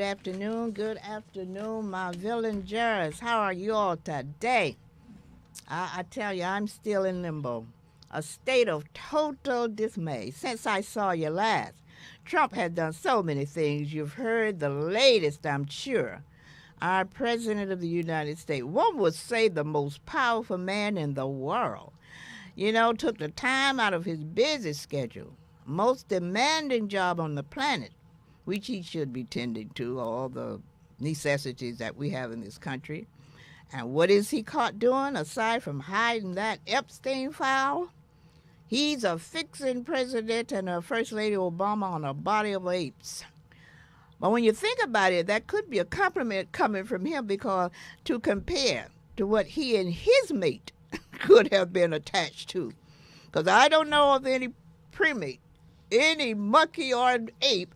Good afternoon, my villagers. How are you all today? I tell you, I'm still in limbo, a state of total dismay since I saw you last. Trump has done so many things. You've heard the latest, I'm sure. Our President of the United States, one would say the most powerful man in the world, took the time out of his busy schedule, most demanding job on the planet, which he should be tending to, all the necessities that we have in this country. And what is he caught doing aside from hiding that Epstein file? He's a fixing President and a First Lady Obama on a body of apes. But when you think about it, that could be a compliment coming from him, because to compare to what he and his mate could have been attached to. Because I don't know of any primate, any monkey or ape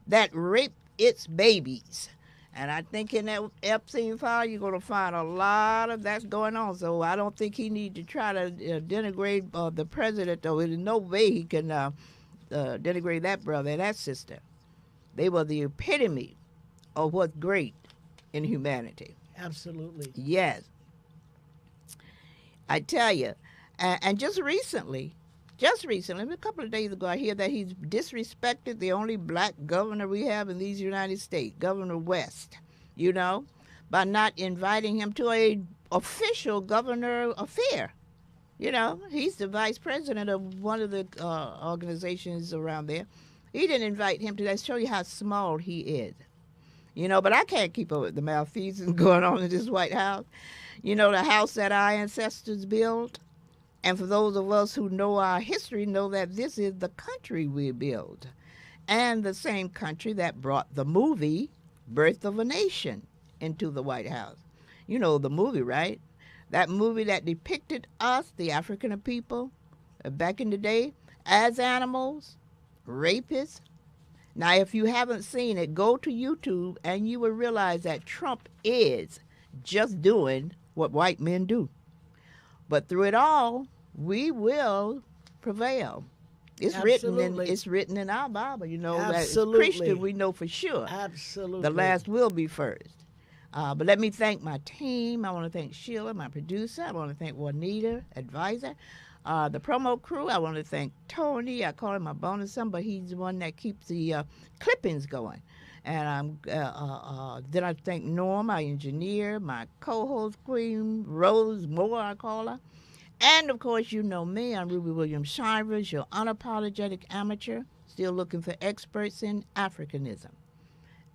that raped its babies. And I think in that Epstein file, you're going to find a lot of that's going on. So I don't think he needs to try to denigrate the president, though. There's no way he can denigrate that brother and that sister. They were the epitome of what's great in humanity. Absolutely. Yes. I tell you. And just recently, a couple of days ago, I hear that he's disrespected the only black governor we have in these United States, Governor West, by not inviting him to a official governor affair. He's the vice president of one of the organizations around there. He didn't invite him to that. Show you how small he is. But I can't keep up with the malfeasance going on in this White House. The house that our ancestors built. And for those of us who know our history, know that this is the country we built. And the same country that brought the movie Birth of a Nation into the White House. You know the movie, right? That movie that depicted us, the African people, back in the day, as animals, rapists. Now, if you haven't seen it, go to YouTube and you will realize that Trump is just doing what white men do. But through it all, we will prevail. It's written in our Bible, that as Christian we know for sure. Absolutely. The last will be first. But let me thank my team. I want to thank Sheila, my producer. I want to thank Juanita, advisor. The promo crew, I want to thank Tony. I call him my bonus son, but he's the one that keeps the clippings going. And then I thank Norm, my engineer, my co-host Queen Rose Moore, I call her. And, of course, you know me. I'm Ruby Williams Shivers, your unapologetic amateur, still looking for experts in Africanism.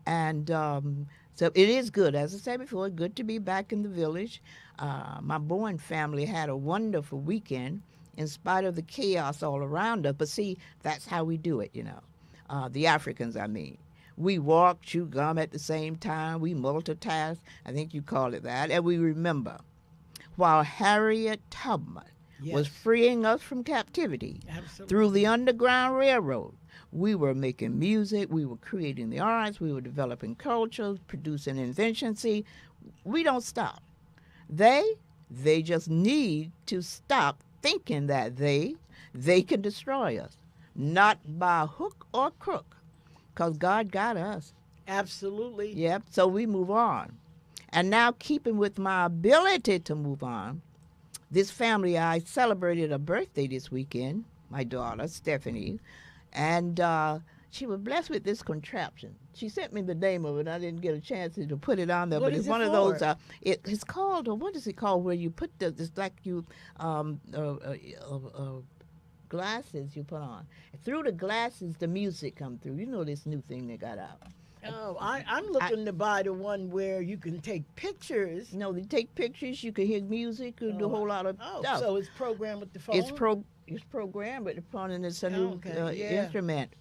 And so it is good, as I said before, good to be back in the village. My Bourne family had a wonderful weekend in spite of the chaos all around us. But, see, that's how we do it, the Africans, I mean. We walk, chew gum at the same time. We multitask. I think you call it that. And we remember, while Harriet Tubman was freeing us from captivity through the Underground Railroad, we were making music, we were creating the arts, we were developing culture, producing inventions. See, we don't stop. They just need to stop thinking that they can destroy us, not by hook or crook, because God got us. Absolutely. Yep, so we move on. And now, keeping with my ability to move on, this family, I celebrated a birthday this weekend, my daughter, Stephanie, and she was blessed with this contraption. She sent me the name of it. I didn't get a chance to put it on there, but it's one of those, it's called, what is it called, where you put it's like you, glasses you put on. Through the glasses, the music come through. You know this new thing they got out. Oh, I'm looking to buy the one where you can take pictures. No, they take pictures. You can hear music. You do a whole lot of stuff. So it's programmed with the phone? It's programmed with the phone, and it's a new instrument.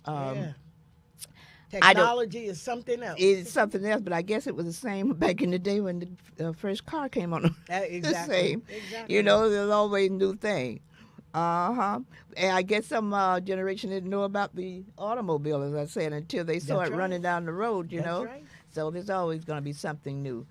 Technology is something else. It's something else, but I guess it was the same back in the day when the first car came on. Exactly. The same. Exactly. There's always new thing. And I guess some generation didn't know about the automobile, as I said, until they saw it running down the road, That's right. So there's always going to be something new.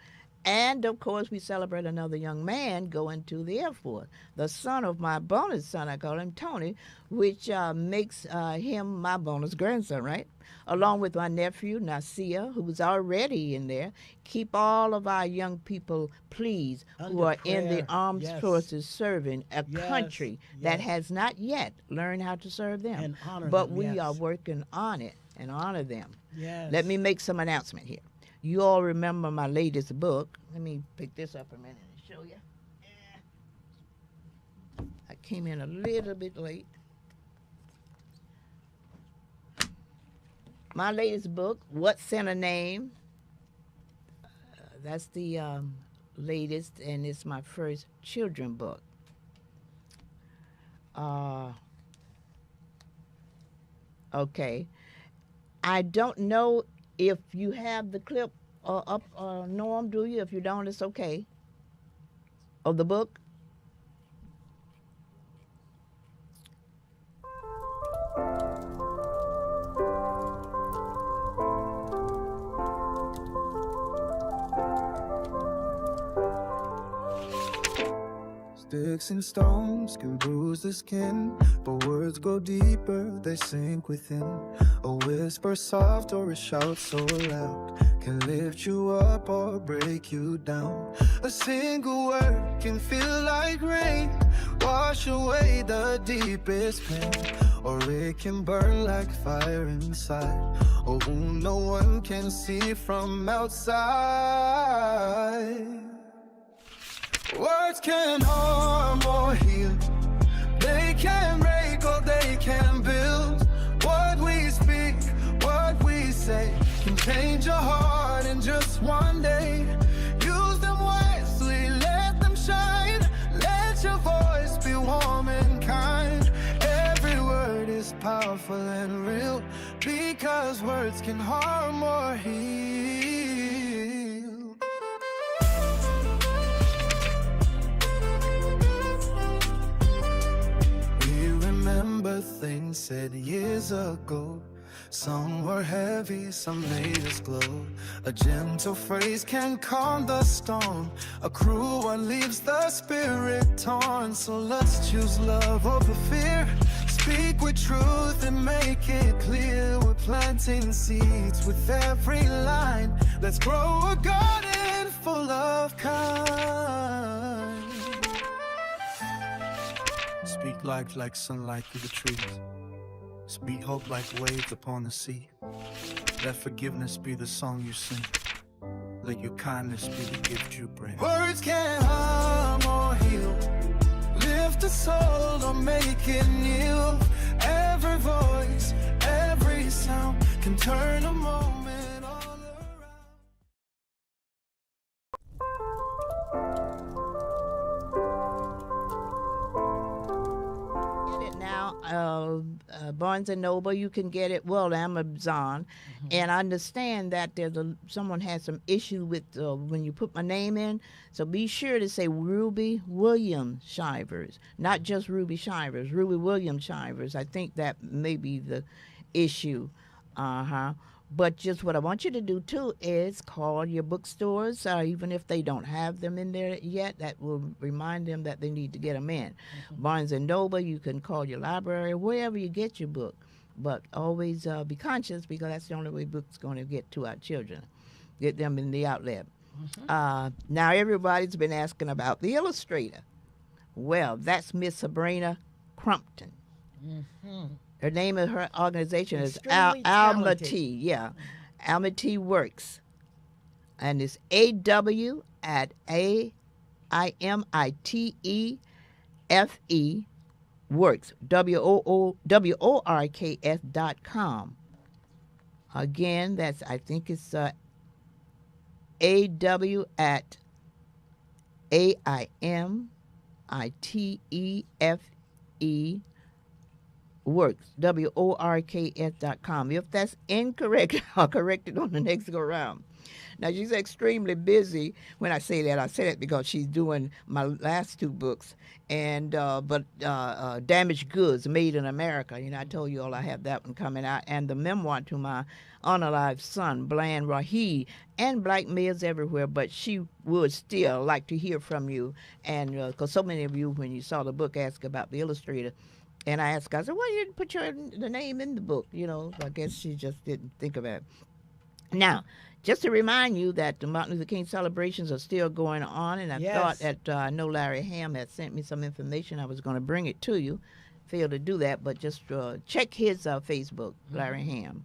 And of course, we celebrate another young man going to the Air Force. The son of my bonus son, I call him Tony, which makes him my bonus grandson, right? Along with my nephew, Nasia, who's already in there. Keep all of our young people, please, who are in the armed forces serving a country that has not yet learned how to serve them. And honor but them, we are working on it and honor them. Yes. Let me make some announcement here. You all remember my latest book. Let me pick this up a minute and show you. I came in a little bit late. My latest book, What's in a Name? That's the latest, and it's my first children book. Okay. I don't know if you have the clip up, Norm, do you? If you don't, it's okay. Of the book? Sticks and stones can bruise the skin, but words go deeper, they sink within. A whisper soft or a shout so loud can lift you up or break you down. A single word can feel like rain, wash away the deepest pain, or it can burn like fire inside. Oh, no one can see from outside. Words can harm or heal. They can break or they can build. What we speak, what we say can change your heart in just one day. Use them wisely, let them shine. Let your voice be warm and kind. Every word is powerful and real, because words can harm or heal. Remember things said years ago. Some were heavy, some made us glow. A gentle phrase can calm the storm. A cruel one leaves the spirit torn. So let's choose love over fear. Speak with truth and make it clear. We're planting seeds with every line. Let's grow a garden full of kind. Speak life like sunlight through the trees. Speak hope like waves upon the sea. Let forgiveness be the song you sing. Let your kindness be the gift you bring. Words can harm or heal, lift a soul or make it new. Every voice, every sound can turn a moment all around. Barnes and Noble, you can get it, well, Amazon. And I understand that someone has some issue with when you put my name in, so be sure to say Ruby Williams Shivers, not just Ruby Shivers, Ruby Williams Shivers. I think that may be the issue. But just what I want you to do too is call your bookstores, even if they don't have them in there yet. That will remind them that they need to get them in. Barnes and Noble, you can call your library, wherever you get your book. But always be conscious, because that's the only way books going to get to our children. Get them in the outlet. Now everybody's been asking about the illustrator. Well, that's Miss Sabrina Crumpton. Her name of her organization is Almaty. Yeah, Almaty Works, and it's AW at AIMITE FE Works, WORKS.com. Again, that's, I think it's AW at AIMITE FE Works, WORKS.com. If that's incorrect, I'll correct it on the next go round. Now, she's extremely busy. When I say that because she's doing my last two books, and Damaged Goods, Made in America. You know, I told you all I have that one coming out, and the memoir to my unalive son, Bland Rahi, and Black Males Everywhere. But she would still like to hear from you, and because so many of you, when you saw the book, asked about the illustrator. And I asked, I said, why you didn't put the name in the book? You know, I guess she just didn't think of it. Now, just to remind you that the Martin Luther King celebrations are still going on, and I thought that I know Larry Ham had sent me some information. I was going to bring it to you. Failed to do that, but just check his Facebook, Larry Ham.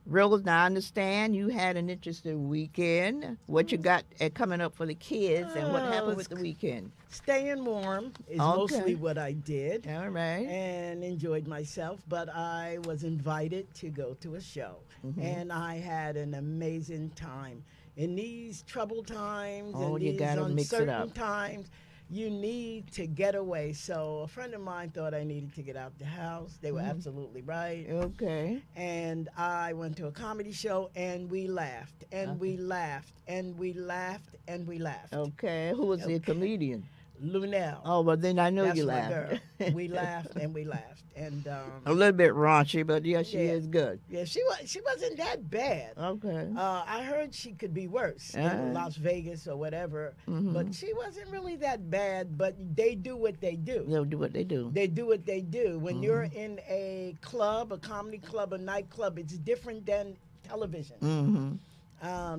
Rose, now I understand you had an interesting weekend. What you got coming up for the kids, and what happened with the weekend? Staying warm is mostly what I did. All right. And enjoyed myself, but I was invited to go to a show, and I had an amazing time. In these troubled times and these uncertain times, you need to get away. So a friend of mine thought I needed to get out the house. They were absolutely right. Okay. And I went to a comedy show, and we laughed, and we laughed, and we laughed, and we laughed. Okay. Who was the comedian? Lunell. Oh, well, then I know That's you my laughed. girl. We laughed and we laughed, and a little bit raunchy, but yeah, she is good. Yeah, she wasn't that bad. Okay. I heard she could be worse in Las Vegas or whatever, but she wasn't really that bad. But they do what they do. They'll do what they do. They do what they do. When you're in a club, a comedy club, a nightclub, it's different than television.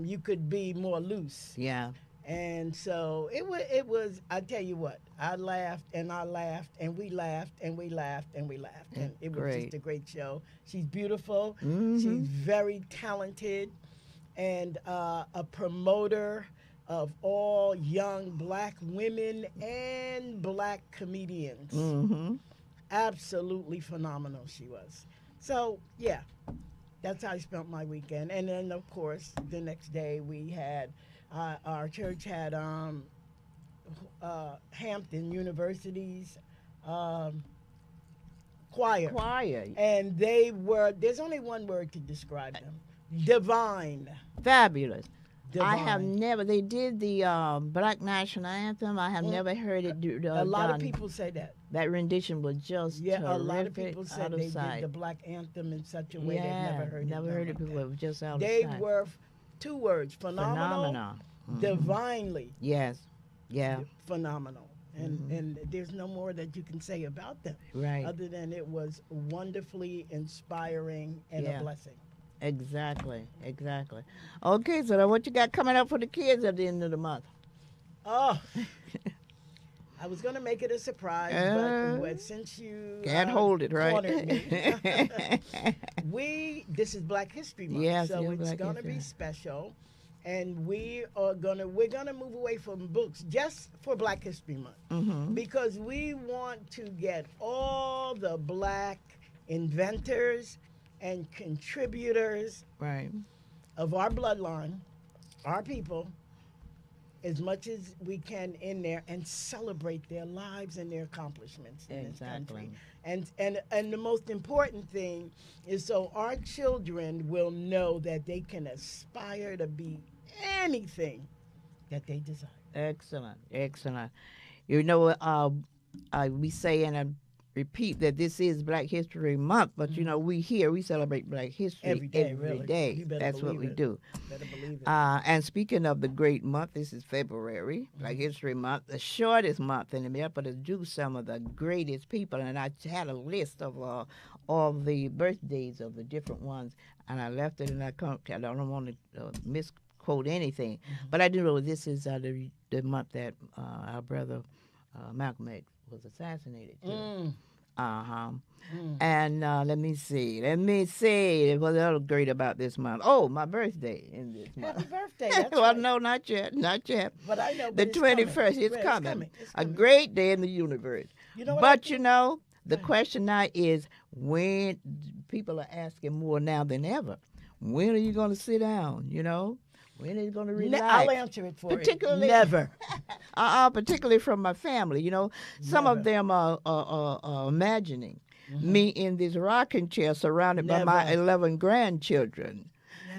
You could be more loose. Yeah. And so it was, I tell you what, I laughed and I laughed and we laughed and we laughed and we laughed. And it was just a great show. She's beautiful. She's very talented, and a promoter of all young Black women and Black comedians. Absolutely phenomenal she was. So, yeah, that's how I spent my weekend. And then, of course, the next day we had... our church had Hampton University's choir. And they were, there's only one word to describe them: divine. Fabulous. Divine. I have never, they did the Black National Anthem. I have never heard it a lot of people say that. That rendition was just terrific. A lot of people said they did the Black Anthem in such a way they've never heard it. Never heard it before. It was just out of sight. sight. They were two words: phenomenal. Divinely. Yes. Yeah. Phenomenal. And there's no more that you can say about them. Right. Other than it was wonderfully inspiring and a blessing. Exactly. Okay, so now what you got coming up for the kids at the end of the month? Oh, I was going to make it a surprise, but since you can't hold it, right? Me, this is Black History Month, so it's going to be special, and we're gonna move away from books just for Black History Month because we want to get all the Black inventors and contributors of our bloodline, our people, as much as we can in there, and celebrate their lives and their accomplishments in this country. And the most important thing is so our children will know that they can aspire to be anything that they desire. Excellent. You know, we say, and I repeat, that this is Black History Month, but you know, we celebrate Black History every day. That's what we do. Better believe it. And speaking of the great month, this is February, Black History Month, the shortest month in the year, but it's due some of the greatest people. And I had a list of all the birthdays of the different ones, and I left it, and I don't want to misquote anything, but I do know this is the month that our brother Malcolm X was assassinated too. And let me see. What's else great about this month? Oh, my birthday in this month. Happy birthday. That's well, right. no, not yet. But I know. The 21st. It's coming. A great day in the universe. You know what but you know, the question now is, when people are asking more now than ever, when are you going to sit down? You know, When is going to relax? I'll answer it for particularly, you. Never. Particularly from my family. You know, some of them are imagining me in this rocking chair surrounded by my 11 grandchildren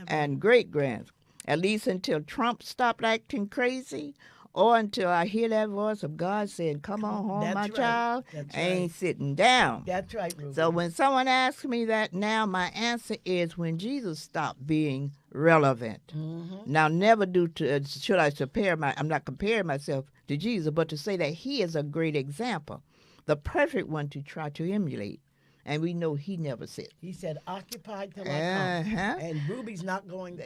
and great-grands, at least until Trump stopped acting crazy or until I hear that voice of God saying, come on home, my child. I ain't sitting down. That's right, Ruby. So when someone asks me that now, my answer is when Jesus stopped being relevant. Now, never should I I'm not comparing myself to Jesus, but to say that he is a great example, the perfect one to try to emulate. And we know he never said. He said, "Occupied till I come." And Ruby's not going to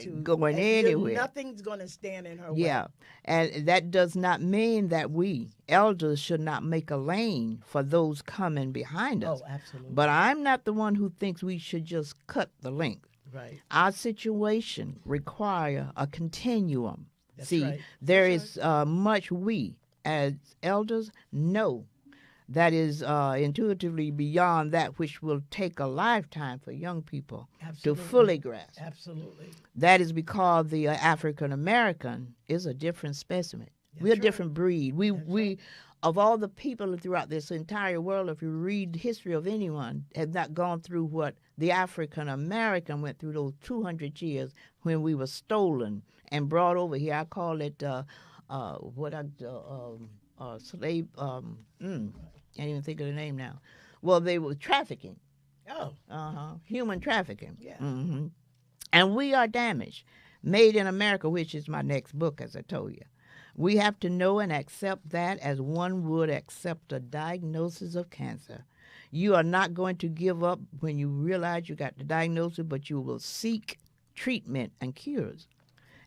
anywhere. Nothing's going to stand in her way. Yeah, and that does not mean that we elders should not make a lane for those coming behind us. Oh, absolutely. But I'm not the one who thinks we should just cut the length. Right. Our situation require a continuum. That's See, right. there is much we as elders know that is intuitively beyond that which will take a lifetime for young people to fully grasp. Absolutely. That is because the African American is a different specimen. We're a different breed. We of all the people throughout this entire world, if you read the history of anyone, have not gone through what the African American went through those 200 years when we were stolen and brought over here. I call it slave. Can't even think of the name now. Well, they were trafficking. Oh. Human trafficking. Yeah. And we are damaged. Made in America, which is my next book, as I told you. We have to know and accept that as one would accept a diagnosis of cancer. You are not going to give up when you realize you got the diagnosis, but you will seek treatment and cures.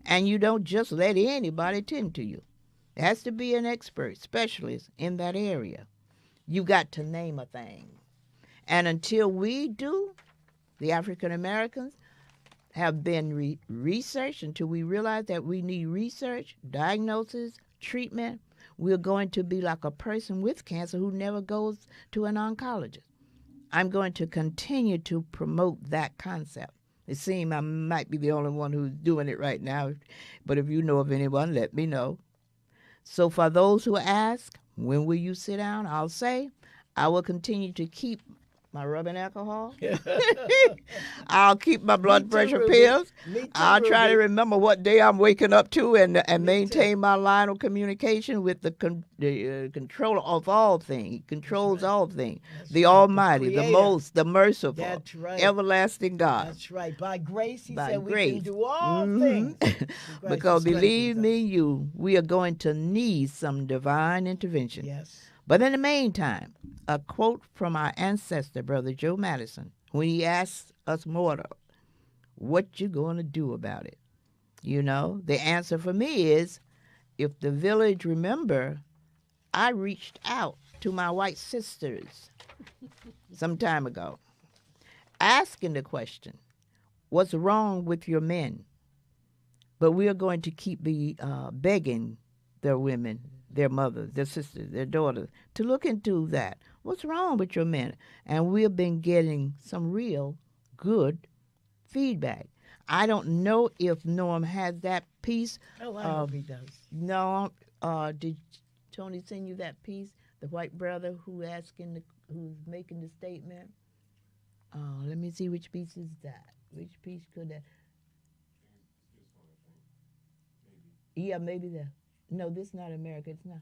And you don't just let anybody tend to you. It has to be an expert, specialist in that area. You got to name a thing. And until we do, the African Americans have been researched until we realize that we need research, diagnosis, treatment. We're going to be like a person with cancer who never goes to an oncologist. I'm going to continue to promote that concept. It seems I might be the only one who's doing it right now, but if you know of anyone, let me know. So for those who ask, when will you sit down? I'll say, I will continue to keep my rubbing alcohol. I'll keep my blood pressure pills. I'll try to remember what day I'm waking up to and maintain my line of communication with the controller of all things. He controls all things. The Almighty, the Most, the Merciful, everlasting God. That's right. By grace, he said we can do all things. Because believe me, we are going to need some divine intervention. Yes. But in the meantime, a quote from our ancestor, Brother Joe Madison, when he asked us mortal, what you going to do about it? You know, the answer for me is, if the village remember, I reached out to my white sisters some time ago, asking the question, what's wrong with your men? But we are going to keep begging their women, their mothers, their sisters, their daughters, to look into that. What's wrong with your men? And we've been getting some real good feedback. I don't know if Norm has that piece. Oh, I hope he does. No, did Tony send you that piece? The white brother who's making the statement? Let me see, which piece is that? Which piece could that? Yeah, maybe that. No, this is not America. It's not.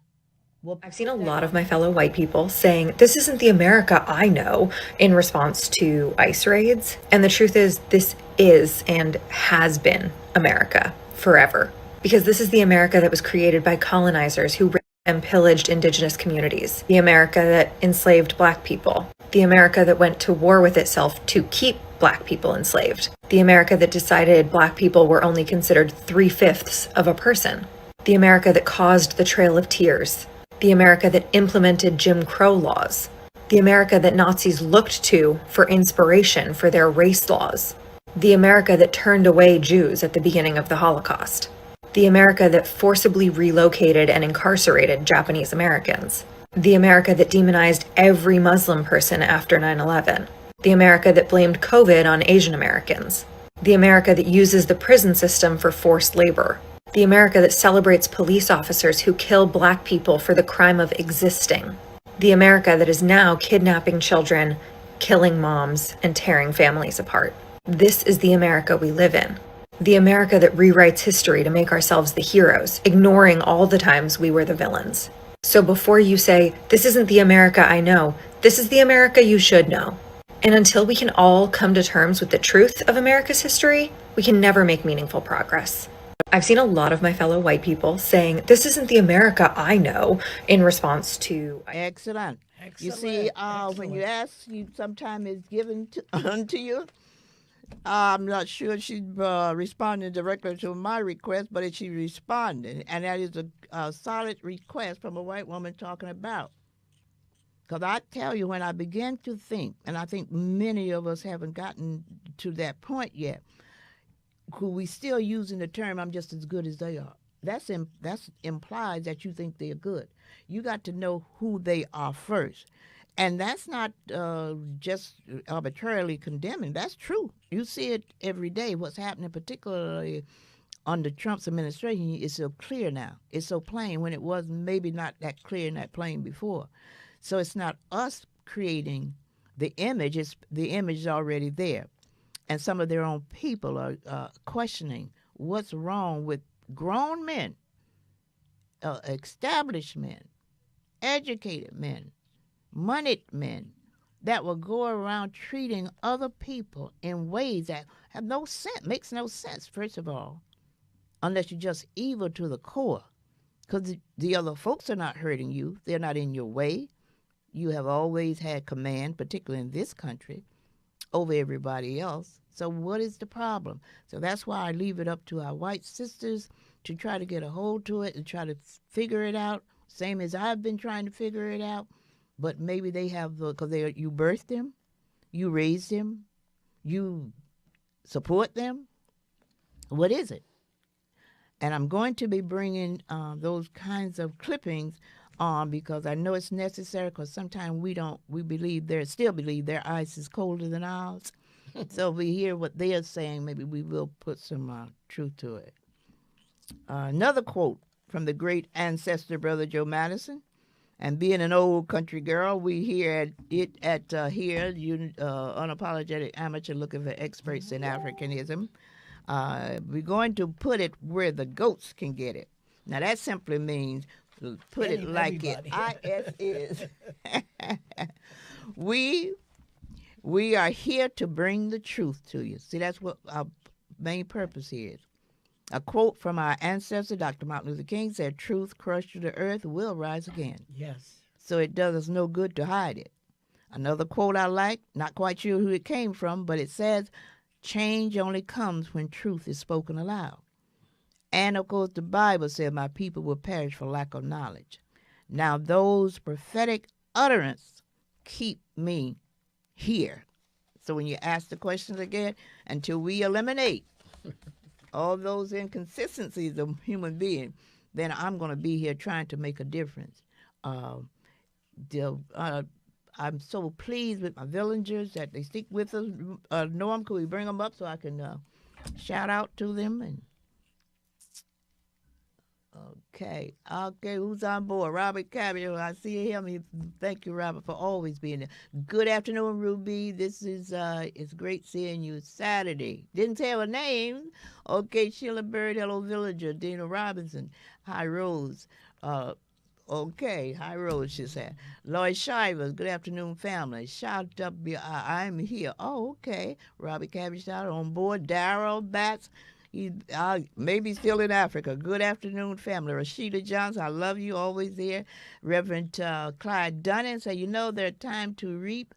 Well, I've seen a lot of my fellow white people saying, this isn't the America I know, in response to ICE raids. And the truth is, this is and has been America forever. Because this is the America that was created by colonizers who raped and pillaged indigenous communities. The America that enslaved Black people. The America that went to war with itself to keep Black people enslaved. The America that decided Black people were only considered 3/5 of a person. The America that caused the Trail of Tears. The America that implemented Jim Crow laws. The America that Nazis looked to for inspiration for their race laws. The America that turned away Jews at the beginning of the Holocaust. The America that forcibly relocated and incarcerated Japanese Americans. The America that demonized every Muslim person after 9/11. The America that blamed COVID on Asian Americans. The America that uses the prison system for forced labor. The America that celebrates police officers who kill Black people for the crime of existing. The America that is now kidnapping children, killing moms, and tearing families apart. This is the America we live in. The America that rewrites history to make ourselves the heroes, ignoring all the times we were the villains. So before you say, this isn't the America I know, this is the America you should know. And until we can all come to terms with the truth of America's history, we can never make meaningful progress. I've seen a lot of my fellow white people saying, this isn't the America I know, in response to... Excellent. You see, when you ask, you sometimes it's given unto you. I'm not sure she responded directly to my request, but she responded, and that is a solid request from a white woman talking about. Because I tell you, when I began to think, and I think many of us haven't gotten to that point yet, we still using the term, I'm just as good as they are. That implies that you think they're good. You got to know who they are first. And that's not just arbitrarily condemning. That's true. You see it every day. What's happening, particularly under Trump's administration, is so clear now. It's so plain when it was maybe not that clear and that plain before. So it's not us creating the image. The image is already there. And some of their own people are questioning what's wrong with grown men, established men, educated men, moneyed men that will go around treating other people in ways that have no sense, makes no sense, first of all, unless you're just evil to the core. Because the other folks are not hurting you. They're not in your way. You have always had command, particularly in this country, over everybody else. So what is the problem? So that's why I leave it up to our white sisters to try to get a hold to it and try to figure it out, same as I've been trying to figure it out. But maybe they have, because you birthed them, you raised them, you support them. What is it? And I'm going to be bringing those kinds of clippings on because I know it's necessary, because sometimes we still believe their ice is colder than ours. So if we hear what they are saying, maybe we will put some truth to it. Another quote from the great ancestor, Brother Joe Madison. And being an old country girl, we hear Unapologetic Amateur looking for experts in Africanism. We're going to put it where the goats can get it. Now, that simply means put it like everybody. It is. We are here to bring the truth to you. See, that's what our main purpose here is. A quote from our ancestor, Dr. Martin Luther King, said, truth crushed to the earth will rise again. Yes. So it does us no good to hide it. Another quote I like, not quite sure who it came from, but it says, change only comes when truth is spoken aloud. And, of course, the Bible said, my people will perish for lack of knowledge. Now, those prophetic utterances keep me here. So when you ask the questions again, until we eliminate all those inconsistencies of human being, then I'm going to be here trying to make a difference. I'm so pleased with my villagers that they stick with us. Norm, could we bring them up so I can shout out to them? And Okay, who's on board? Robert Cabot, I see him. Thank you, Robert, for always being there. Good afternoon, Ruby. This is, it's great seeing you Saturday. Didn't tell her name. Okay, Sheila Bird, hello, Villager. Dina Robinson, hi, Rose. Okay, hi, Rose, she said. Lloyd Shivers, good afternoon, family. Shout up, I'm here. Oh, okay. Robert Cabot, shout on board. Darrell Batts. He maybe still in Africa. Good afternoon, family. Rashida Johnson, I love you, always there. Reverend Clyde Dunning say, their time to reap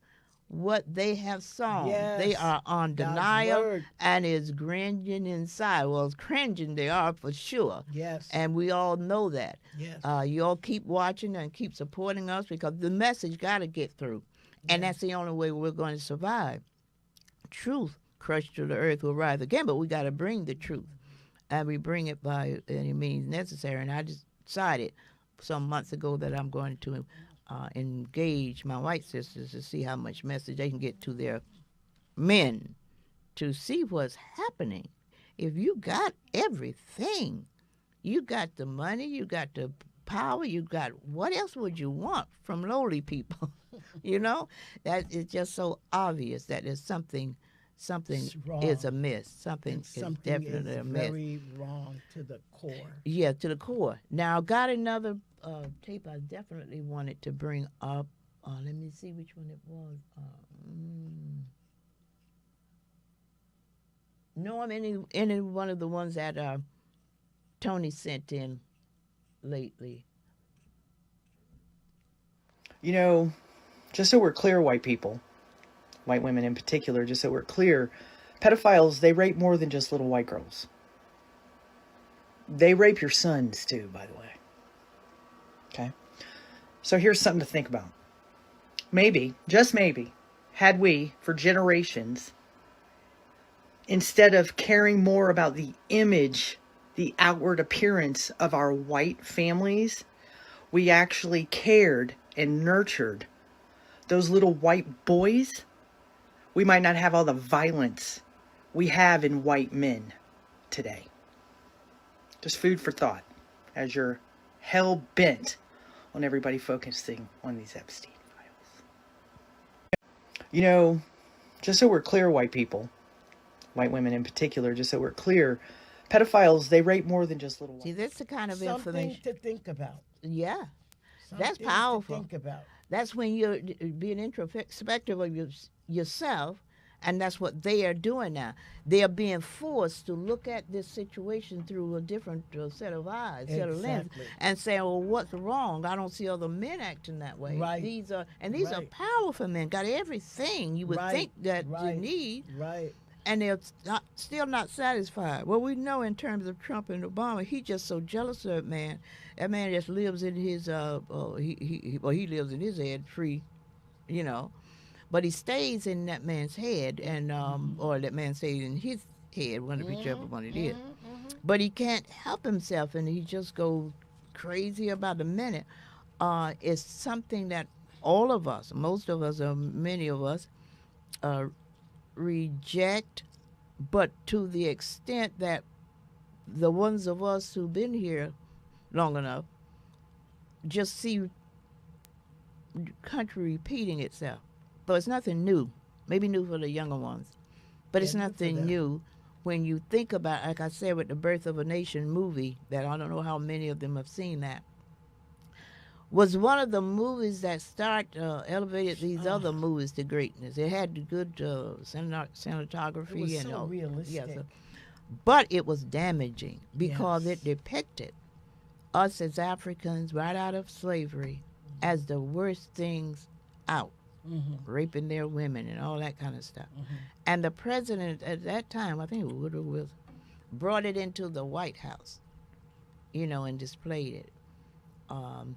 what they have sown. Yes. They are on denial and is cringing inside. Well, it's cringing they are for sure. Yes. And we all know that. Yes. You all keep watching and keep supporting us because the message got to get through. And that's the only way we're going to survive. Truth crushed to the earth will rise again, but we got to bring the truth, and we bring it by any means necessary. And I just decided some months ago that I'm going to engage my white sisters to see how much message they can get to their men to see what's happening. If you got everything, you got the money, you got the power, you got, what else would you want from lowly people? You know, that is just so obvious that there's something is amiss. Something is definitely amiss. Very wrong to the core. Yeah, to the core. Now, got another tape I definitely wanted to bring up. Let me see which one it was. No, I'm any one of the ones that Tony sent in lately. You know, just so we're clear, white people, white women in particular, just so we're clear, pedophiles, they rape more than just little white girls. They rape your sons too, by the way. Okay? So here's something to think about. Maybe, just maybe, had we, for generations, instead of caring more about the image, the outward appearance of our white families, we actually cared and nurtured those little white boys, we might not have all the violence we have in white men today. Just food for thought as you're hell-bent on everybody focusing on these Epstein files. You know, just so we're clear, white people, white women in particular, just so we're clear, pedophiles, they rape more than just little white. See, that's the kind of Something information to think about. Yeah, Something that's powerful. to think about. That's when you're being introspective of yourself, and that's what they are doing now. They are being forced to look at this situation through a different set of eyes, set of lenses, and say, well, what's wrong? I don't see other men acting that way. Right. These are powerful men, got everything you would think that you need. Right. And they're still not satisfied. Well, we know in terms of Trump and Obama, he's just so jealous of that man. That man just lives in his, he lives in his head free, you know. But he stays in that man's head, and or that man stays in his head, whichever one it is. But he can't help himself, and he just goes crazy about the minute. It's something that all of us, most of us, or many of us, reject, but to the extent that the ones of us who've been here long enough just see the country repeating itself. But it's nothing new. Maybe new for the younger ones, but it's nothing new when you think about, like I said, with the Birth of a Nation movie, that I don't know how many of them have seen that, was one of the movies that elevated these other movies to greatness. It had the good cinematography. It was so realistic. Yeah, but it was damaging because it depicted us as Africans right out of slavery as the worst things out, raping their women and all that kind of stuff. And the president at that time, I think Woodrow Wilson, brought it into the White House, you know, and displayed it.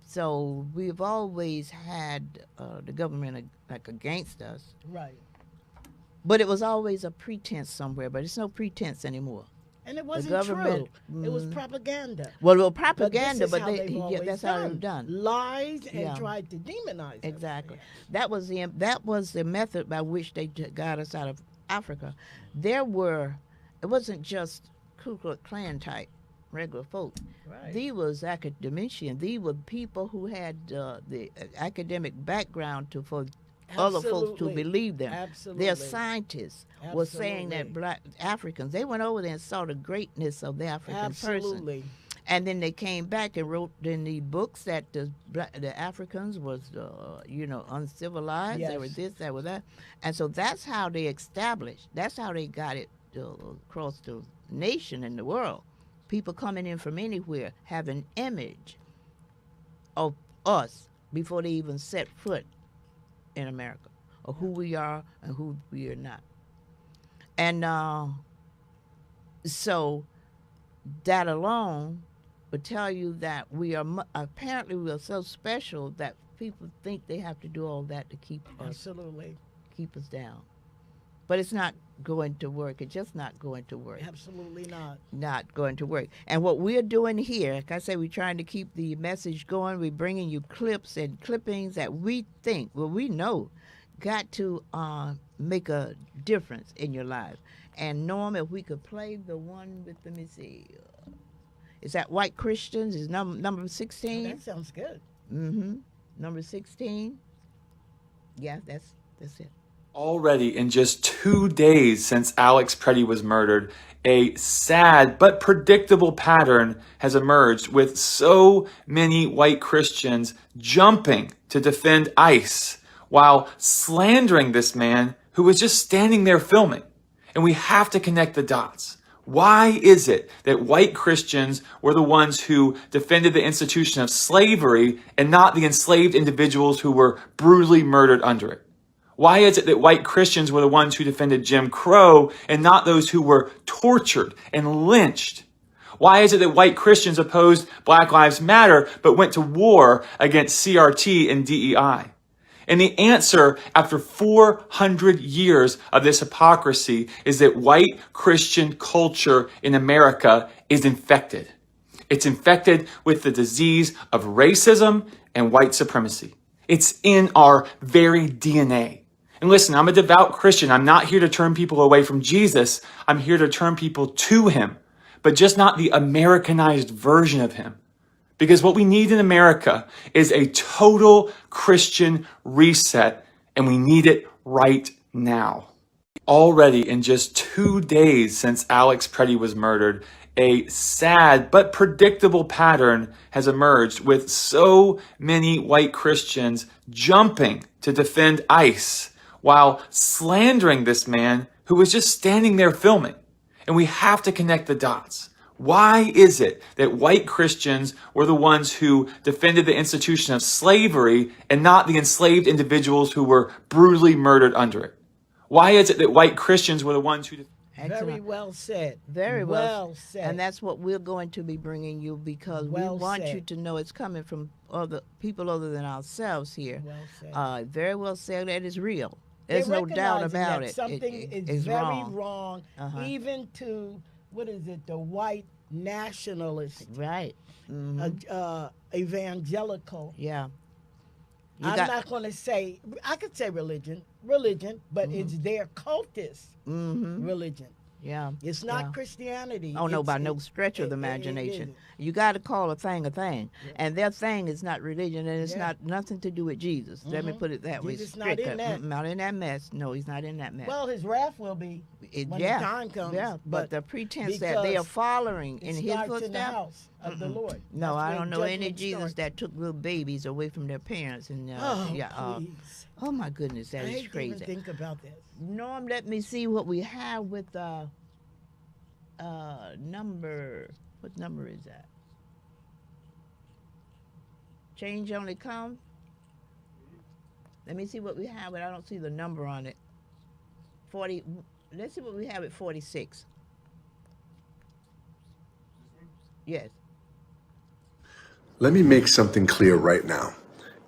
So we've always had the government like against us. Right. But it was always a pretense somewhere, but it's no pretense anymore. And it wasn't true. It was propaganda. Well, propaganda, but that's how they've done. Lies and tried to demonize exactly. us. That was the method by which they got us out of Africa. It wasn't just Ku Klux Klan type regular folk. Right. These was academicians. These were people who had the academic background for other folks to believe them. Absolutely. Their scientists were saying that black Africans, they went over there and saw the greatness of the African person. And then they came back and wrote in the books that the Africans was, uncivilized. Yes. They were this, they were that. And so that's how they established, that's how they got it across the nation and the world. People coming in from anywhere have an image of us before they even set foot in America, or who we are and who we are not. And so that alone would tell you that apparently we are so special that people think they have to do all that to keep us down. But it's not going to work. It's just not going to work. Absolutely not. Not going to work. And what we're doing here, like I say, we're trying to keep the message going. We're bringing you clips and clippings that we think, we know, got to make a difference in your life. And Norm, if we could play the one with, let me see, is that White Christians? Is number 16? Oh, that sounds good. Mm-hmm. Number 16. Yeah, that's it. Already in just 2 days since Alex Preddy was murdered, a sad but predictable pattern has emerged with so many white Christians jumping to defend ICE while slandering this man who was just standing there filming. And we have to connect the dots. Why is it that white Christians were the ones who defended the institution of slavery and not the enslaved individuals who were brutally murdered under it? Why is it that white Christians were the ones who defended Jim Crow and not those who were tortured and lynched? Why is it that white Christians opposed Black Lives Matter but went to war against CRT and DEI? And the answer, after 400 years of this hypocrisy, is that white Christian culture in America is infected. It's infected with the disease of racism and white supremacy. It's in our very DNA. And listen, I'm a devout Christian. I'm not here to turn people away from Jesus. I'm here to turn people to him, but just not the Americanized version of him. Because what we need in America is a total Christian reset, and we need it right now. Already in just 2 days since Alex Preddy was murdered, a sad but predictable pattern has emerged with so many white Christians jumping to defend ICE while slandering this man who was just standing there filming. And we have to connect the dots. Why is it that white Christians were the ones who defended the institution of slavery and not the enslaved individuals who were brutally murdered under it? Why is it that white Christians were the ones who... Very well said. Very well said. And that's what we're going to be bringing you, because we want you to know it's coming from other people other than ourselves here. Well said. Very well said. That is real. There's no doubt about it. Something is very wrong, even to, what is it, the white nationalist, right? Evangelical. Yeah. I'm not going to say, I could say religion, but it's their cultist religion. Yeah. It's not Christianity. Oh, no, by no stretch of the imagination. You got to call a thing a thing. Yeah. And their thing is not religion, and it's not nothing to do with Jesus. Let me put it that way. Jesus not in that. Not in that mess. No, he's not in that mess. Well, his wrath will be when the time comes. Yeah, but the pretense that they are following in his footsteps. In the house of the Lord. No, I don't know any Jesus that took little babies away from their parents. And please. Oh my goodness, that is crazy. I think about this. Norm, let me see what we have with number. What number is that? Change only comes. Let me see what we have, but I don't see the number on it. 40. Let's see what we have at 46. Yes. Let me make something clear right now.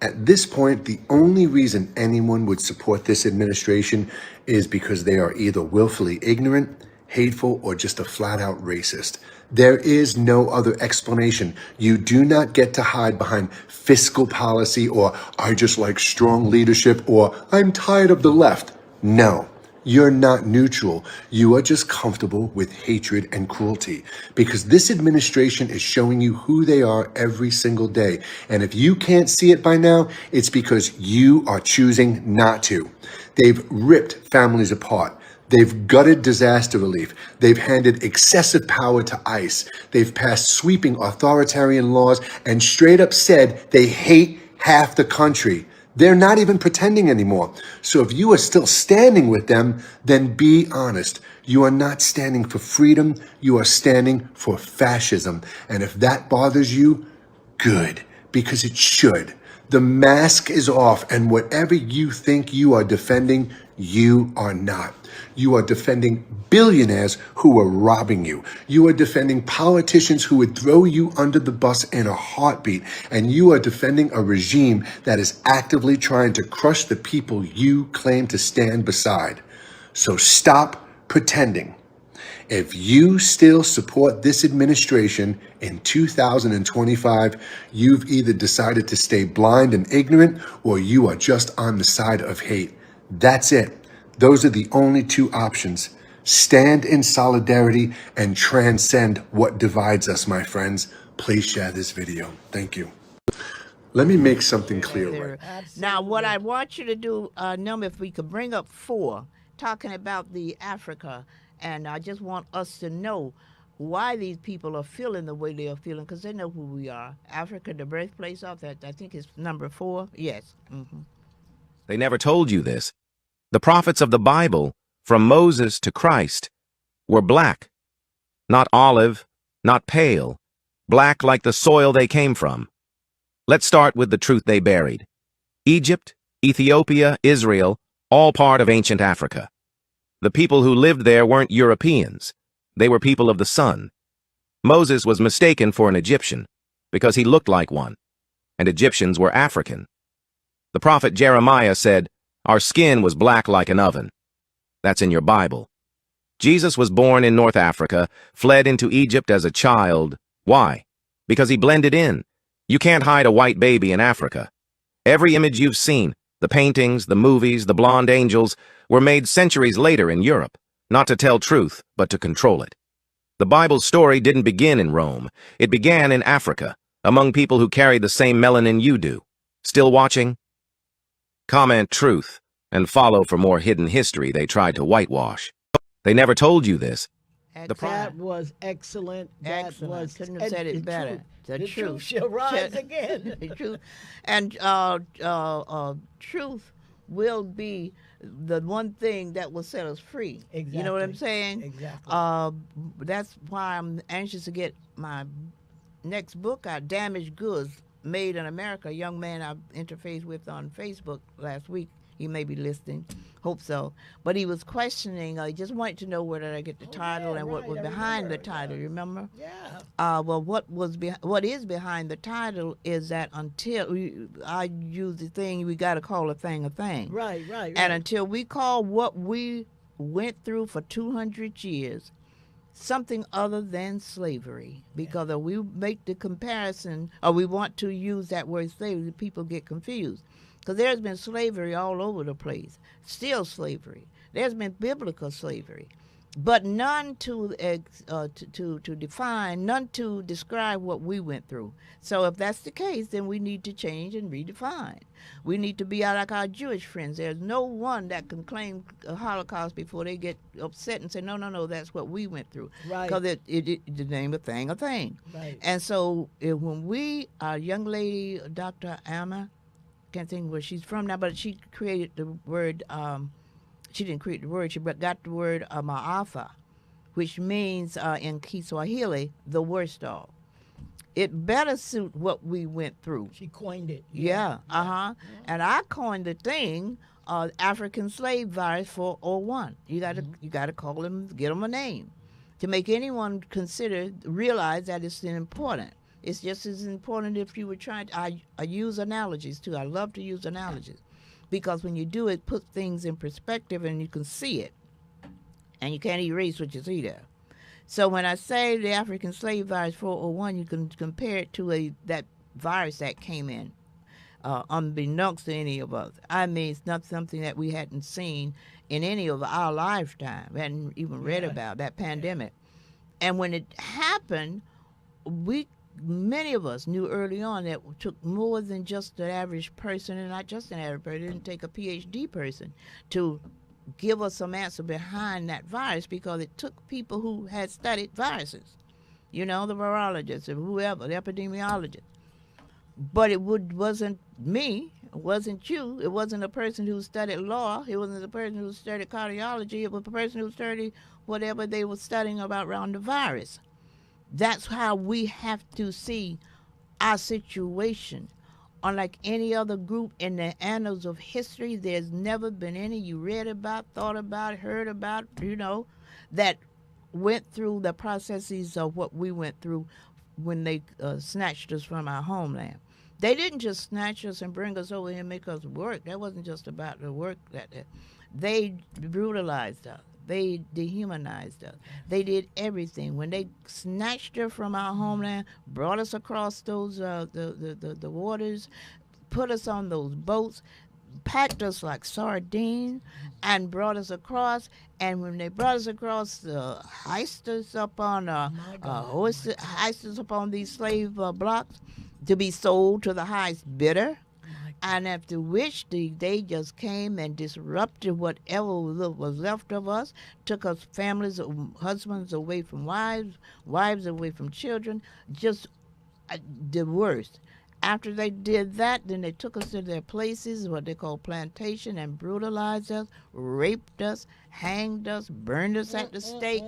At this point, the only reason anyone would support this administration is because they are either willfully ignorant, hateful, or just a flat-out racist. There is no other explanation. You do not get to hide behind fiscal policy, or I just like strong leadership, or I'm tired of the left. No. You're not neutral. You are just comfortable with hatred and cruelty, because this administration is showing you who they are every single day. And if you can't see it by now, it's because you are choosing not to. They've ripped families apart. They've gutted disaster relief. They've handed excessive power to ICE. They've passed sweeping authoritarian laws and straight up said they hate half the country. They're not even pretending anymore. So if you are still standing with them, then be honest. You are not standing for freedom. You are standing for fascism. And if that bothers you, good, because it should. The mask is off, and whatever you think you are defending, you are not. You are defending billionaires who are robbing you. You are defending politicians who would throw you under the bus in a heartbeat. And you are defending a regime that is actively trying to crush the people you claim to stand beside. So stop pretending. If you still support this administration in 2025, you've either decided to stay blind and ignorant, or you are just on the side of hate. That's it. Those are the only two options. Stand in solidarity and transcend what divides us, my friends. Please share this video. Thank you. Let me make something clear right now. What I want you to do, Num, if we could bring up 4, talking about the Africa, and I just want us to know why these people are feeling the way they are feeling, because they know who we are. Africa, the birthplace of that, I think it's number 4. Yes. Mm-hmm. They never told you this. The prophets of the Bible, from Moses to Christ, were black. Not olive, not pale. Black like the soil they came from. Let's start with the truth they buried. Egypt, Ethiopia, Israel, all part of ancient Africa. The people who lived there weren't Europeans. They were people of the sun. Moses was mistaken for an Egyptian because he looked like one, and Egyptians were African. The prophet Jeremiah said, "Our skin was black like an oven." That's in your Bible. Jesus was born in North Africa, fled into Egypt as a child. Why? Because he blended in. You can't hide a white baby in Africa. Every image you've seen, the paintings, the movies, the blonde angels, were made centuries later in Europe, not to tell truth, but to control it. The Bible's story didn't begin in Rome. It began in Africa, among people who carried the same melanin you do. Still watching? Comment truth, and follow for more hidden history they tried to whitewash. They never told you this. That was excellent. Excellent. Couldn't have said it better. The truth shall rise again. The truth. And truth will be the one thing that will set us free. Exactly. You know what I'm saying? Exactly. That's why I'm anxious to get my next book out, Damaged Goods, Made in America. A young man I interfaced with on Facebook last week. He may be listening. Hope so. But he was questioning. I just wanted to know where did I get the title and what was behind the title. You remember? Yeah. Well, what is behind the title is that until I use the thing, we got to call a thing a thing. Right. And until we call what we went through for 200 years something other than slavery, because if we make the comparison, or we want to use that word slavery, people get confused. Because there's been slavery all over the place, still slavery. There's been biblical slavery, but none to define, none to describe what we went through. So if that's the case, then we need to change and redefine. We need to be like our Jewish friends. There's no one that can claim a Holocaust before they get upset and say, no, that's what we went through. Right. Because the name of thing, a thing. Right. And so when our young lady, Dr. Amma, can't think where she's from now, but she created the word, she didn't create the word, she got the word Maafa, which means in Kiswahili, the worst of. It better suit what we went through. She coined it. Yeah. And I coined the thing, African slave virus 401. You gotta call them, get them a name, to make anyone realize that it's important. It's just as important if you were trying to, I use analogies too. I love to use analogies because when you do it, put things in perspective and you can see it. And you can't erase what you see there. So when I say the African slave virus 401, you can compare it to that virus that came in, unbeknownst to any of us. I mean, it's not something that we hadn't seen in any of our lifetime, hadn't even read about, that pandemic. And when it happened, many of us knew early on that it took more than just an average person, and not just an average person, it didn't take a PhD person to give us some answer behind that virus, because it took people who had studied viruses, the virologists or whoever, the epidemiologists. But it wasn't me, it wasn't you, it wasn't a person who studied law, it wasn't a person who studied cardiology, it was a person who studied whatever they were studying about around the virus. That's how we have to see our situation. Unlike any other group in the annals of history, there's never been any you read about, thought about, heard about, that went through the processes of what we went through when they snatched us from our homeland. They didn't just snatch us and bring us over here and make us work. That wasn't just about the work. They brutalized us. They dehumanized us. They did everything. When they snatched her from our homeland, brought us across those the waters, put us on those boats, packed us like sardines and brought us across. And when they brought us across, the heisters up on horses, heisters up on these slave blocks to be sold to the highest bidder. And after which they just came and disrupted whatever was left of us, took us families, husbands away from wives, wives away from children, just the worst. After they did that, then they took us to their places, what they call plantation, and brutalized us, raped us, hanged us, burned us at the stake.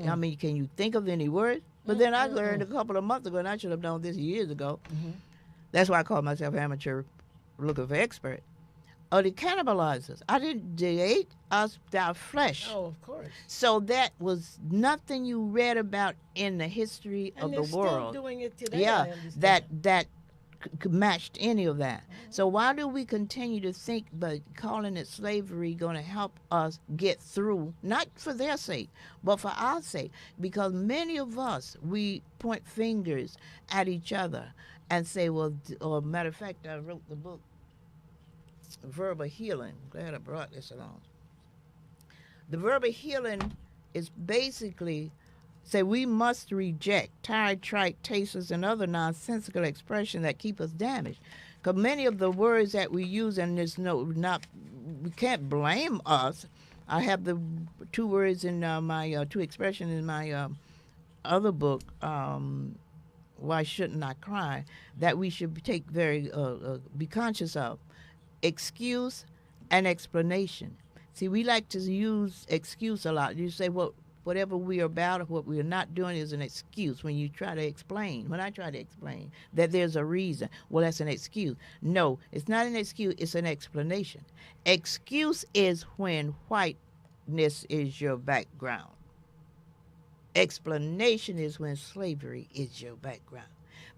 I mean, can you think of any words? But then I learned a couple of months ago, and I should have known this years ago. That's why I call myself amateur looking for expert. Or they cannibalized us. They ate us, our flesh. Oh, of course. So that was nothing you read about in the history of the world. Still doing it today. Yeah, that matched any of that. So why do we continue to think that calling it slavery going to help us get through, not for their sake, but for our sake? Because many of us, we point fingers at each other and say, well, or matter of fact, I wrote the book, Verbal Healing. Glad I brought this along. The verbal healing is basically say we must reject tired, trite, tasteless, and other nonsensical expressions that keep us damaged. Because many of the words that we use, and we can't blame us. I have the two words in my two expressions in my other book, Why Shouldn't I Cry, that we should take be conscious of. Excuse and explanation. See, we like to use excuse a lot. You say, well, whatever we are about or what we are not doing is an excuse when you try to explain. When I try to explain that there's a reason, well, that's an excuse. No, it's not an excuse, it's an explanation. Excuse is when whiteness is your background. Explanation is when slavery is your background.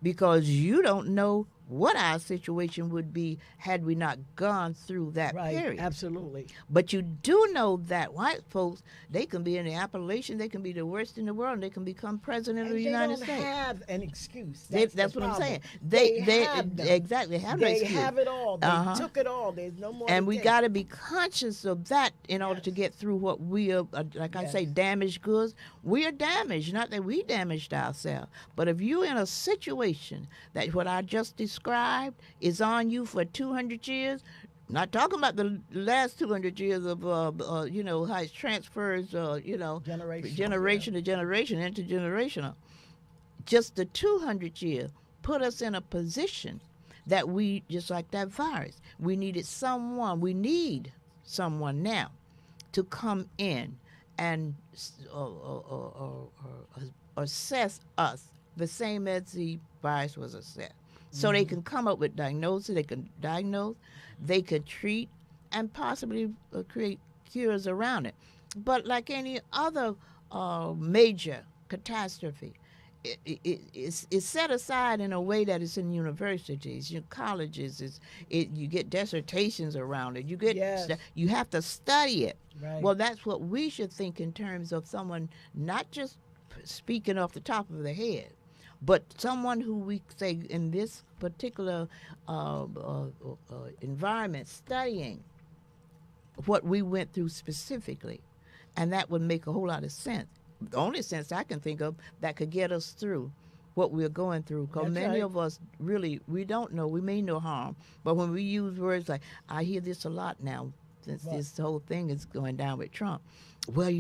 Because you don't know what our situation would be had we not gone through that period. Absolutely. But you do know that white folks, they can be in the Appalachian, they can be the worst in the world, and they can become president of the United States. They don't have an excuse. That's what I'm saying. They have no excuse. They have it all. They took it all. There's no more. And we got to be conscious of that in order to get through what we are, like I say, damaged goods. We are damaged, not that we damaged ourselves. But if you're in a situation that what I just described is on you for 200 years, not talking about the last 200 years of, how it transfers, generation to generation, intergenerational. Just the 200 years put us in a position that we, just like that virus, we need someone now to come in and assess us the same as the virus was assessed. So they can come up with diagnosis, they can diagnose, they could treat, and possibly create cures around it. But like any other major catastrophe, it's set aside in a way that it's in universities, colleges. You get dissertations around it. You have to study it. Right. Well, that's what we should think in terms of someone not just speaking off the top of their head, but someone who we say in this particular environment, studying what we went through specifically, and that would make a whole lot of sense. The only sense I can think of that could get us through what we're going through, because many of us really, we don't know, we mean no harm, but when we use words like, I hear this a lot now, since this whole thing is going down with Trump. Well,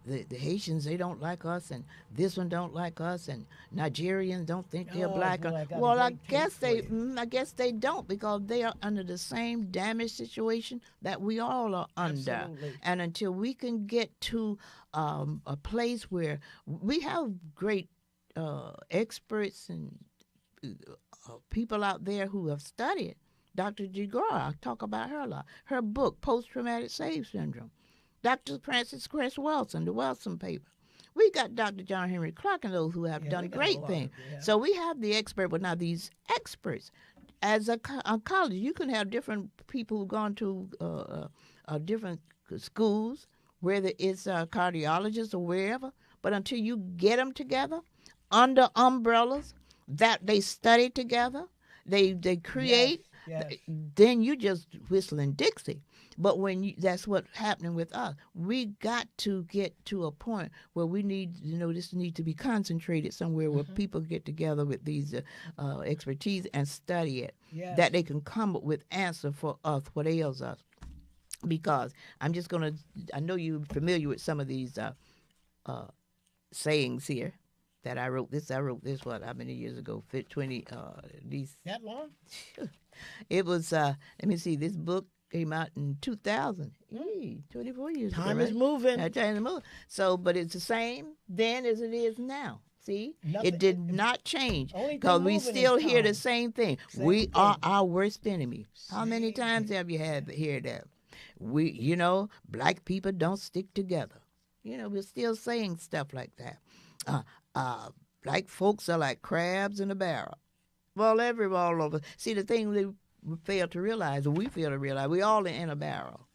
the Haitians, they don't like us, and this one don't like us, and Nigerians don't think they're black. Well, I guess they don't, because they are under the same damaged situation that we all are under. Absolutely. And until we can get to a place where we have great experts and people out there who have studied. Dr. Gigora, I talk about her a lot. Her book, Post-Traumatic Slave Syndrome. Dr. Francis Cress Welsing, the Welsing paper. We got Dr. John Henry Clark and those who have done great things. So we have the expert, but now these experts, as a college, you can have different people who've gone to different schools, whether it's cardiologists or wherever, but until you get them together under umbrellas that they study together, they create, then you just whistling Dixie. But that's what's happening with us. We got to get to a point where we need, this needs to be concentrated somewhere where people get together with these expertise and study it, that they can come up with answer for us, what ails us. Because I know you're familiar with some of these sayings here that I wrote this, how many years ago? 20, these. That long? It was, let me see, this book came out in 2000. 24 years ago. Time is moving. Time is moving. So, but it's the same then as it is now. See? It did not change. Because we still hear the same thing. We are our worst enemy. How many times have you heard that? Black people don't stick together. We're still saying stuff like that. Black folks are like crabs in a barrel. Well, all over. See, the thing we fail to realize, we all in a barrel.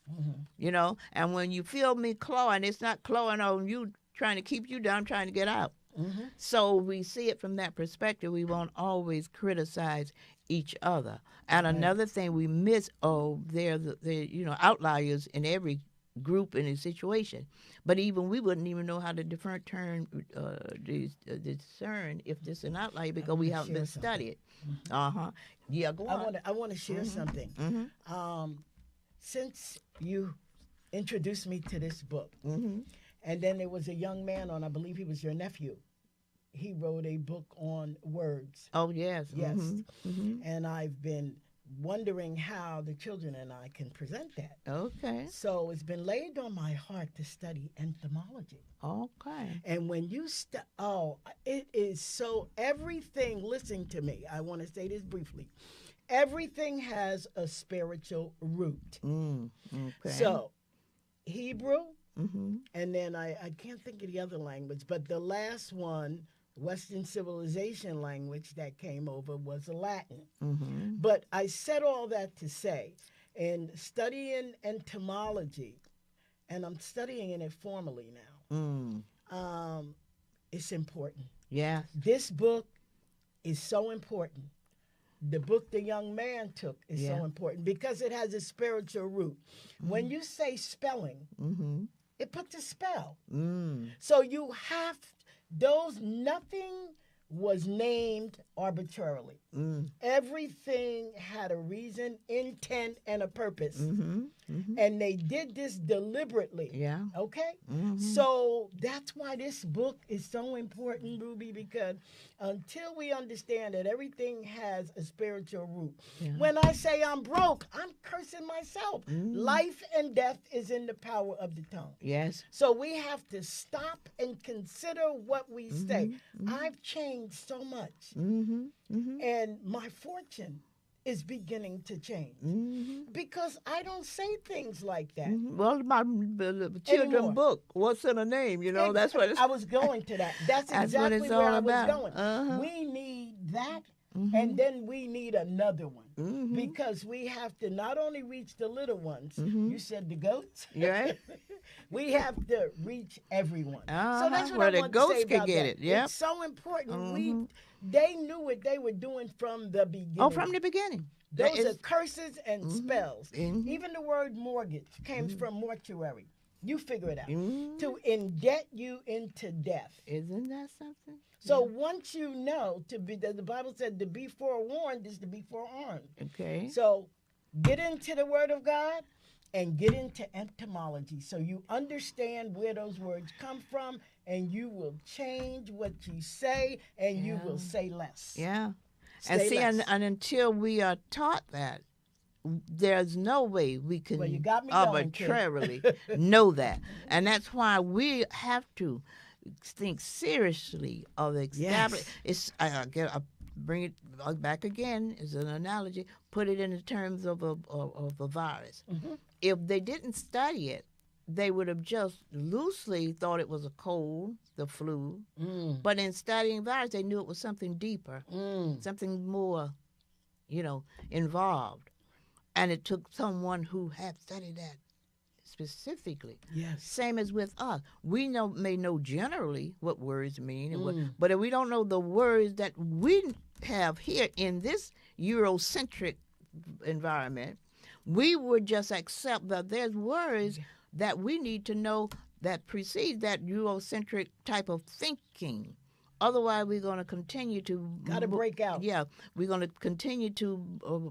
And when you feel me clawing, it's not clawing on you, trying to keep you down, trying to get out. So we see it from that perspective. We won't always criticize each other. And another thing we miss, they're outliers in every group in a situation. But we wouldn't even know how to discern if this is an outlier because we haven't been studied. Yeah, go on. I want to share something. Since you introduced me to this book, and then there was a young man I believe he was your nephew. He wrote a book on words. Oh, yes. Yes. And I've been wondering how the children and I can present that. Okay. So it's been laid on my heart to study entomology. Okay. And when you it is so, everything, listen to me, I want to say this briefly. Everything has a spiritual root. Okay. So Hebrew, and then I can't think of the other language, but the last one, Western civilization language that came over, was Latin. But I said all that to say, in studying entomology, and I'm studying it formally now, it's important. Yeah. This book is so important. The book the young man took is so important because it has a spiritual root. When you say spelling, it puts a spell. So you have nothing was named arbitrarily. Everything had a reason, intent, and a purpose. And they did this deliberately. Yeah. Okay? So that's why this book is so important, Ruby, because until we understand that everything has a spiritual root. When I say I'm broke, I'm cursing myself. Life and death is in the power of the tongue. Yes. So we have to stop and consider what we say. I've changed so much. And my fortune is beginning to change because I don't say things like that. Well, my children's book, what's in a name? That's what I was going to that. That's exactly where I was going. We need that, and then we need another one because we have to not only reach the little ones. You said the goats, right? We have to reach everyone. So that's what where I want the to goats say can about get that. it. Yeah, it's so important. They knew what they were doing from the beginning. Oh, from the beginning. Those are curses and spells. Even the word mortgage came from mortuary. You figure it out. To indebt you into death. Isn't that something? So once you know, the Bible said to be forewarned is to be forearmed. Okay. So get into the Word of God and get into entomology so you understand where those words come from, and you will change what you say, and you will say less. Yeah. And until we are taught that, there's no way we can arbitrarily know that. And that's why we have to think seriously of establishing. I'll bring it back again as an analogy, put it in the terms of a virus. If they didn't study it, they would have just loosely thought it was a cold, the flu. But in studying virus, they knew it was something deeper, something more, involved. And it took someone who had studied that specifically. Yes. Same as with us. We may know generally what words mean, but if we don't know the words that we have here in this Eurocentric environment, we would just accept that there's words that we need to know that precedes that Eurocentric type of thinking. Otherwise, we're going to continue to... Got to break out. Yeah, we're going to continue to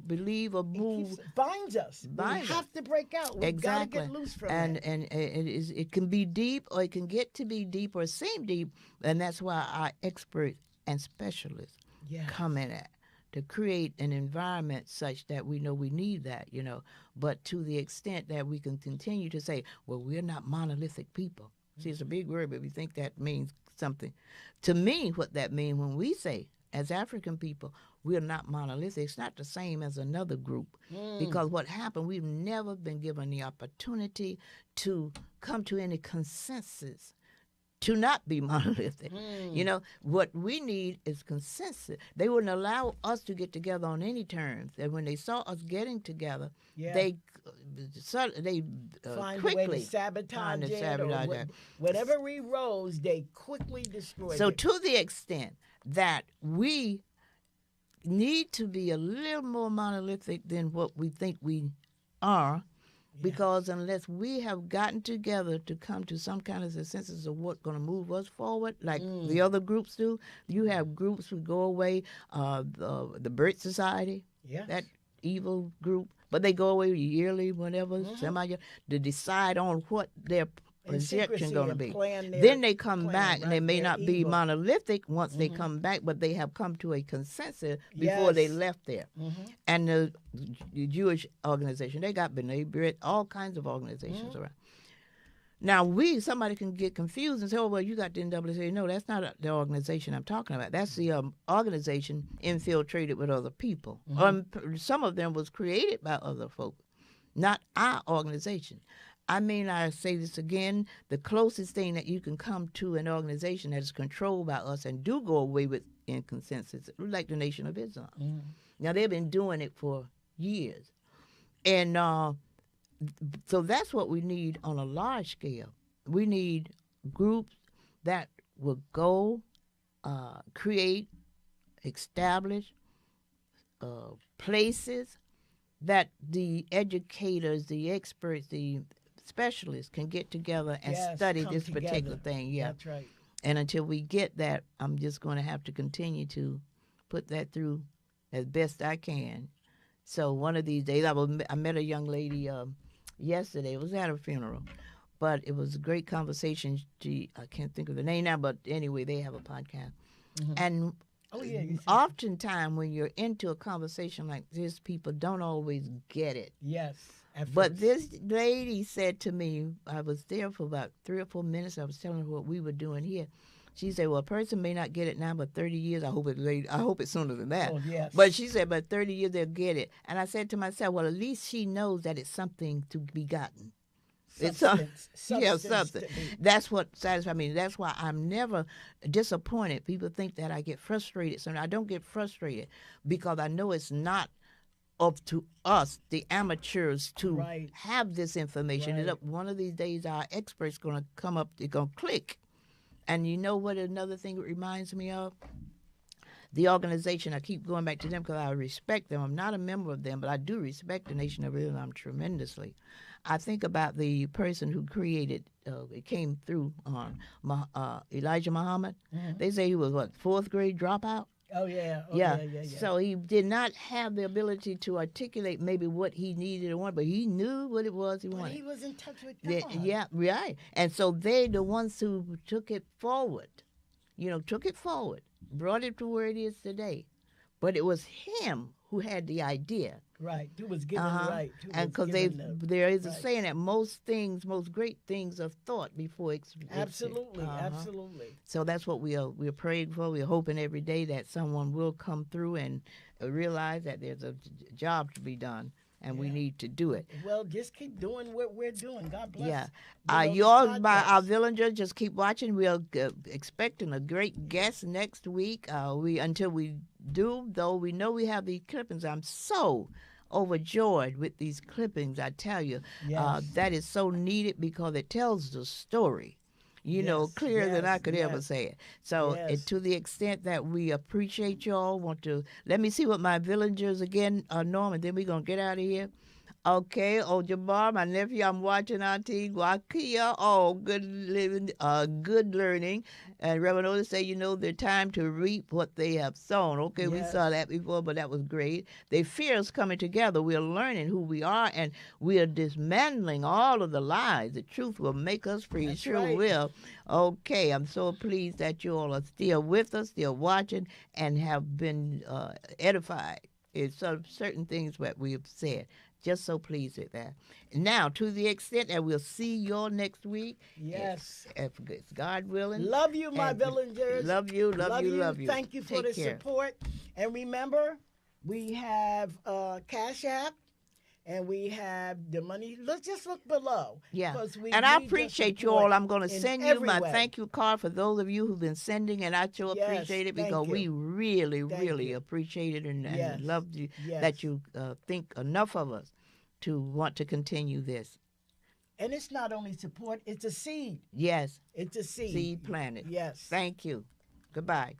believe or move... It binds us. We have to break out. We've got to get loose from that. And it can be deep, or it can get to be deep or seem deep, and that's why our experts and specialists come in at, to create an environment such that we know we need that, but to the extent that we can continue to say, well, we're not monolithic people. See, it's a big word, but we think that means something. To me, what that means when we say, as African people, we're not monolithic, it's not the same as another group. Because what happened, we've never been given the opportunity to come to any consensus to not be monolithic. What we need is consensus. They wouldn't allow us to get together on any terms. And when they saw us getting together, they find quickly a way to sabotage it. Whatever we rose, they quickly destroyed it. So to the extent that we need to be a little more monolithic than what we think we are, because unless we have gotten together to come to some kind of consensus of what's going to move us forward, like the other groups do, you have groups who go away, the Bird Society, that evil group, but they go away yearly, whatever, semi-year, to decide on what their projection going to be. Then they come back, and they may not be monolithic once they come back, but they have come to a consensus before they left there. And the Jewish organization, they got B'nai B'rith, all kinds of organizations around. Now, somebody can get confused and say, oh, well, you got the NAACP. No, that's not the organization I'm talking about. That's the organization infiltrated with other people. Some of them was created by other folks, not our organization. I say this again, the closest thing that you can come to an organization that is controlled by us and do go away with in consensus, like the Nation of Islam. Now, they've been doing it for years. And so that's what we need on a large scale. We need groups that will go, create, establish places that the educators, the experts, the specialists can get together and study this particular thing. That's right. And until we get that, I'm just going to have to continue to put that through as best I can. So one of these days, I met a young lady yesterday. It was at her funeral, but it was a great conversation. I can't think of the name now, but anyway, they have a podcast. And oftentimes when you're into a conversation like this, people don't always get it. Yes. But this lady said to me, I was there for about 3 or 4 minutes. I was telling her what we were doing here. She said, well, a person may not get it now, but 30 years, I hope it's sooner than that. Oh, yes. But she said, but 30 years, they'll get it. And I said to myself, well, at least she knows that it's something to be gotten. Substance. Something. That's what satisfies me. That's why I'm never disappointed. People think that I get frustrated. So I don't get frustrated because I know it's not up to us, the amateurs, to have this information. One of these days, our experts going to come up, they're going to click. And you know what another thing it reminds me of? The organization, I keep going back to them because I respect them. I'm not a member of them, but I do respect the Nation of Islam tremendously. I think about the person who created, it came through on Elijah Muhammad. They say he was, 4th grade dropout? Oh, yeah. So he did not have the ability to articulate maybe what he needed or wanted, but he knew what it was he wanted. He was in touch with God. Yeah, right. And so they, the ones who took it forward, brought it to where it is today. But it was him who had the idea. Right, who was given right. And because there is a saying that most great things are thought before executed. Absolutely. So that's what we're praying for. We're hoping every day that someone will come through and realize that there's a job to be done. And we need to do it. Well, just keep doing what we're doing. God bless. Yeah. Our villagers, just keep watching. We're expecting a great guest next week. Until we do, though, we know we have these clippings. I'm so overjoyed with these clippings, I tell you. That is so needed because it tells the story. clearer than I could ever say it. So to the extent that we appreciate y'all, want to, let me see what my villagers again, Norman, then we're going to get out of here. Okay, Jabbar, my nephew, I'm watching Auntie Guakia. Oh, good living, good learning. And Reverend Otis say, they're time to reap what they have sown. Okay, we saw that before, but that was great. They fears coming together. We're learning who we are, and we are dismantling all of the lies. The truth will make us free. It sure will. Okay, I'm so pleased that you all are still with us, still watching, and have been edified. It's certain things that we have said. Just so pleased with that. Now, to the extent that we'll see you all next week. Yes. If God willing. Love you, my villagers. Love you. Thank you for the support. And remember, we have Cash App. And we have the money. Let's just look below. Yeah. And I appreciate you all. I'm going to send you my thank you card for those of you who've been sending, and I sure appreciate it because we really, really appreciate it and love you that you think enough of us to want to continue this. And it's not only support, it's a seed. Yes. It's a seed. Seed planted. Yes. Thank you. Goodbye.